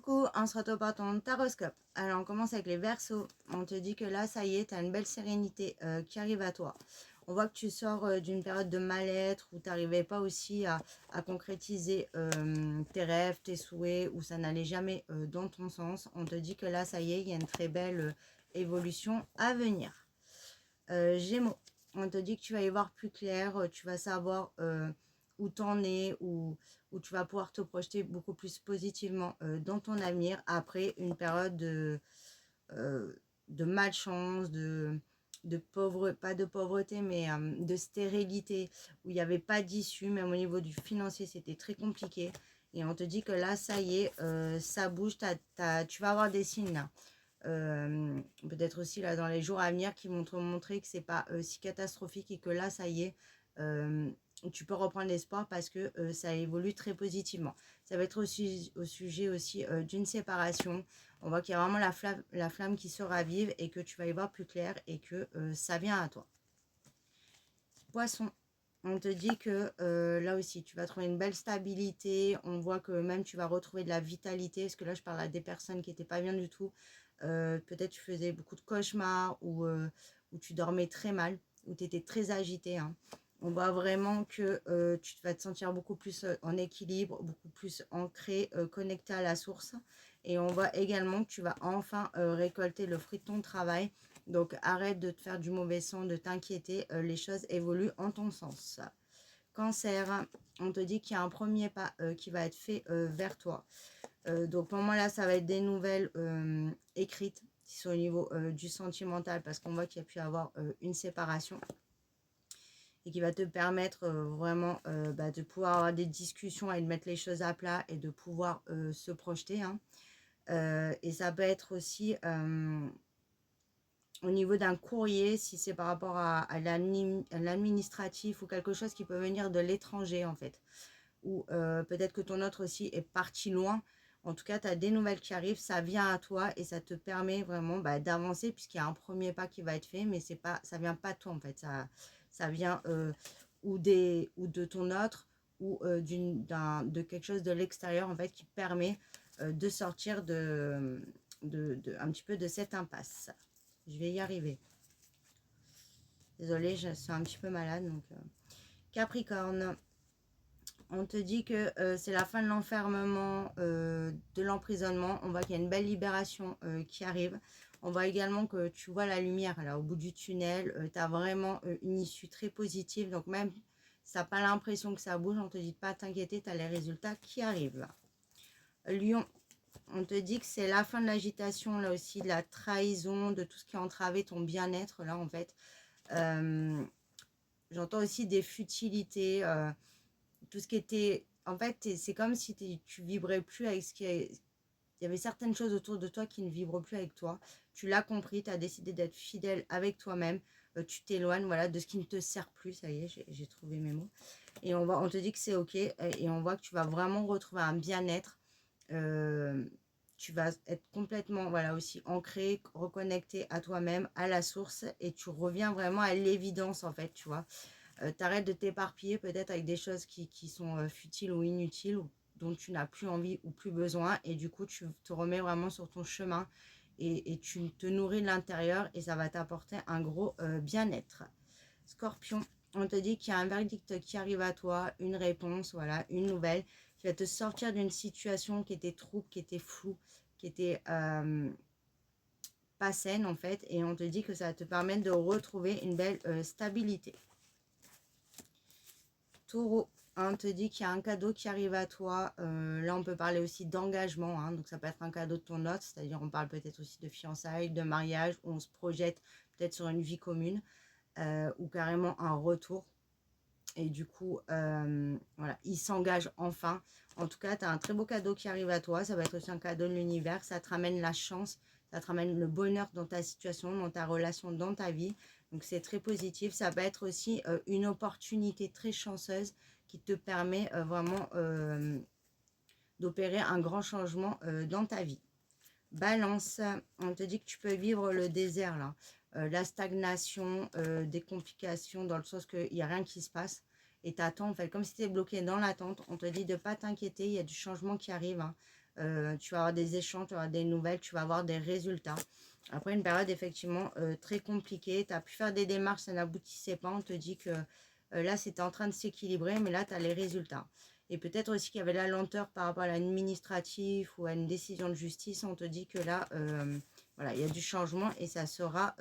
Coucou, on se retrouve pour ton taroscope. Alors on commence avec les Verseaux. On te dit que là, ça y est, tu as une belle sérénité qui arrive à toi. On voit que tu sors d'une période de mal-être où tu n'arrivais pas aussi à concrétiser tes rêves, tes souhaits, où ça n'allait jamais dans ton sens. On te dit que là, ça y est, il y a une très belle évolution à venir. Gémeaux, on te dit que tu vas y voir plus clair, tu vas savoir où t'en es, où tu vas pouvoir te projeter beaucoup plus positivement dans ton avenir après une période de malchance, de pauvre, pas de pauvreté, mais de stérilité, où il n'y avait pas d'issue, même au niveau du financier, c'était très compliqué. Et on te dit que là, ça y est, ça bouge, tu vas avoir des signes là. Peut-être aussi là dans les jours à venir qui vont te montrer que c'est pas si catastrophique et que là ça y est, tu peux reprendre l'espoir parce que ça évolue très positivement. Ça va être aussi au sujet aussi d'une séparation. On voit qu'il y a vraiment la flamme qui se ravive et que tu vas y voir plus clair et que ça vient à toi. Poisson, on te dit que là aussi tu vas trouver une belle stabilité. On voit que même tu vas retrouver de la vitalité, parce que là je parle à des personnes qui n'étaient pas bien du tout. Peut-être tu faisais beaucoup de cauchemars ou tu dormais très mal, ou tu étais très agité, hein. On voit vraiment que tu vas te sentir beaucoup plus en équilibre, beaucoup plus ancré, connecté à la source. Et on voit également que tu vas enfin récolter le fruit de ton travail. Donc arrête de te faire du mauvais sang, de t'inquiéter, les choses évoluent en ton sens. Cancer, on te dit qu'il y a un premier pas qui va être fait vers toi. Donc pour moi là, ça va être des nouvelles écrites qui sont au niveau du sentimental, parce qu'on voit qu'il y a pu avoir une séparation et qui va te permettre vraiment de pouvoir avoir des discussions et de mettre les choses à plat et de pouvoir se projeter, hein. Et ça peut être aussi au niveau d'un courrier, si c'est par rapport à l'administratif ou quelque chose qui peut venir de l'étranger en fait. Ou peut-être que ton autre aussi est parti loin. En tout cas, tu as des nouvelles qui arrivent, ça vient à toi et ça te permet vraiment d'avancer, puisqu'il y a un premier pas qui va être fait, mais c'est pas, ça vient pas de toi en fait. Ça vient ou de ton autre ou de quelque chose de l'extérieur en fait qui permet de sortir un petit peu de cette impasse. Je vais y arriver. Désolée, je suis un petit peu malade. Donc, Capricorne, on te dit que c'est la fin de l'enfermement, de l'emprisonnement. On voit qu'il y a une belle libération qui arrive. On voit également que tu vois la lumière là au bout du tunnel. Tu as vraiment une issue très positive. Donc même si tu n'as pas l'impression que ça bouge, on te dit de pas t'inquiéter, tu as les résultats qui arrivent. Lion, on te dit que c'est la fin de l'agitation, là aussi, de la trahison, de tout ce qui a entravé ton bien-être, là, en fait. J'entends aussi des futilités, tout ce qui était... En fait, c'est comme si tu vibrais plus avec ce qui est... Il y avait certaines choses autour de toi qui ne vibrent plus avec toi. Tu l'as compris, tu as décidé d'être fidèle avec toi-même. Tu t'éloignes, voilà, de ce qui ne te sert plus. Ça y est, j'ai trouvé mes mots. Et on te dit que c'est OK. Et on voit que tu vas vraiment retrouver un bien-être. Tu vas être complètement, voilà, aussi ancré, reconnecté à toi-même, à la source, et tu reviens vraiment à l'évidence en fait, tu vois. T'arrêtes de t'éparpiller peut-être avec des choses qui sont futiles ou inutiles, ou dont tu n'as plus envie ou plus besoin, et du coup tu te remets vraiment sur ton chemin et tu te nourris de l'intérieur, et ça va t'apporter un gros bien-être. Scorpion, on te dit qu'il y a un verdict qui arrive à toi, une réponse, voilà, une nouvelle, qui va te sortir d'une situation qui était trouble, qui était floue, qui était pas saine en fait, et on te dit que ça va te permettre de retrouver une belle stabilité. Taureau, on te dit qu'il y a un cadeau qui arrive à toi. Là, on peut parler aussi d'engagement, hein, donc ça peut être un cadeau de ton autre, c'est-à-dire on parle peut-être aussi de fiançailles, de mariage, où on se projette peut-être sur une vie commune, ou carrément un retour. Et du coup, voilà, il s'engage enfin. En tout cas, tu as un très beau cadeau qui arrive à toi. Ça va être aussi un cadeau de l'univers. Ça te ramène la chance, ça te ramène le bonheur dans ta situation, dans ta relation, dans ta vie. Donc, c'est très positif. Ça va être aussi une opportunité très chanceuse qui te permet vraiment d'opérer un grand changement dans ta vie. Balance, on te dit que tu peux vivre le désert, là. La stagnation, des complications, dans le sens qu'il n'y a rien qui se passe. Et t'attends, en fait, comme si tu étais bloqué dans l'attente. On te dit de ne pas t'inquiéter, il y a du changement qui arrive, hein. Tu vas avoir des échanges, tu vas avoir des nouvelles, tu vas avoir des résultats. Après une période effectivement très compliquée, tu as pu faire des démarches, ça n'aboutissait pas, on te dit que là c'était en train de s'équilibrer, mais là tu as les résultats. Et peut-être aussi qu'il y avait la lenteur par rapport à l'administratif ou à une décision de justice, on te dit que là, voilà, il y a du changement et ça sera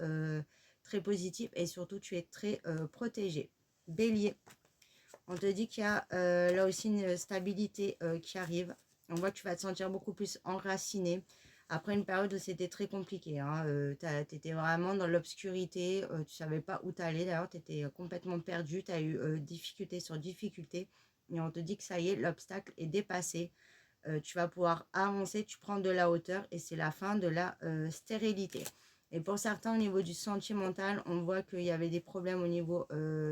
très positif et surtout tu es très protégé. Bélier, on te dit qu'il y a là aussi une stabilité qui arrive. On voit que tu vas te sentir beaucoup plus enraciné. Après une période où c'était très compliqué. Hein, tu étais vraiment dans l'obscurité. Tu ne savais pas où tu allais. D'ailleurs, tu étais complètement perdu. Tu as eu difficulté sur difficulté. Et on te dit que ça y est, l'obstacle est dépassé. Tu vas pouvoir avancer. Tu prends de la hauteur. Et c'est la fin de la stérilité. Et pour certains, au niveau du sentimental, on voit qu'il y avait des problèmes au niveau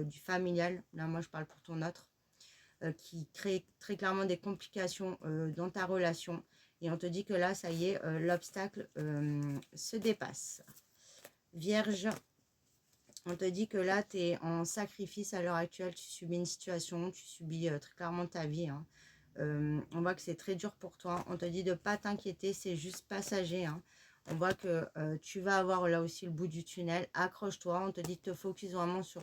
du familial. Là, moi, je parle pour ton autre, qui crée très clairement des complications dans ta relation. Et on te dit que là, ça y est, l'obstacle se dépasse. Vierge, on te dit que là, tu es en sacrifice à l'heure actuelle. Tu subis une situation, tu subis très clairement ta vie. Hein. On voit que c'est très dur pour toi. On te dit de ne pas t'inquiéter, c'est juste passager. Hein. On voit que tu vas avoir là aussi le bout du tunnel. Accroche-toi. On te dit de te focus vraiment sur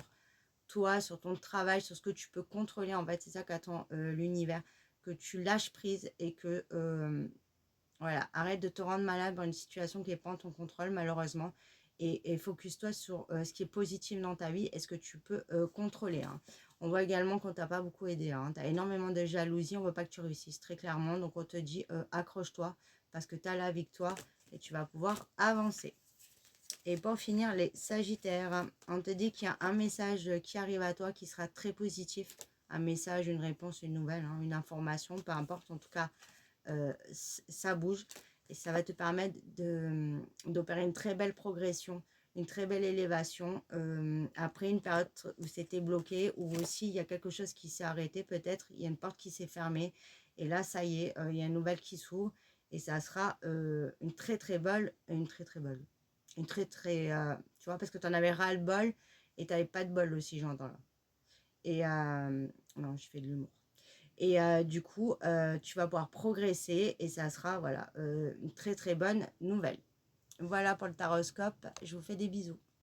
toi, sur ton travail, sur ce que tu peux contrôler. En fait, c'est ça qu'attend l'univers. Que tu lâches prise et que, voilà, arrête de te rendre malade dans une situation qui n'est pas en ton contrôle, malheureusement. Et focus-toi sur ce qui est positif dans ta vie et ce que tu peux contrôler. Hein. On voit également qu'on t'a pas beaucoup aidé. Hein. Tu as énormément de jalousie. On ne veut pas que tu réussisses très clairement. Donc, on te dit accroche-toi parce que tu as la victoire et tu vas pouvoir avancer. Et pour finir, les Sagittaires, on te dit qu'il y a un message qui arrive à toi qui sera très positif. Un message, une réponse, une nouvelle, hein, une information, peu importe. En tout cas, ça bouge et ça va te permettre d'opérer une très belle progression, une très belle élévation. Après une période où c'était bloqué, ou aussi il y a quelque chose qui s'est arrêté peut-être, il y a une porte qui s'est fermée. Et là, ça y est, il y a une nouvelle qui s'ouvre et ça sera une très très belle, tu vois, parce que tu en avais ras-le-bol et tu n'avais pas de bol aussi, j'entends là. Et non, je fais de l'humour. Et du coup, tu vas pouvoir progresser et ça sera, voilà, une très très bonne nouvelle. Voilà pour le taroscope. Je vous fais des bisous.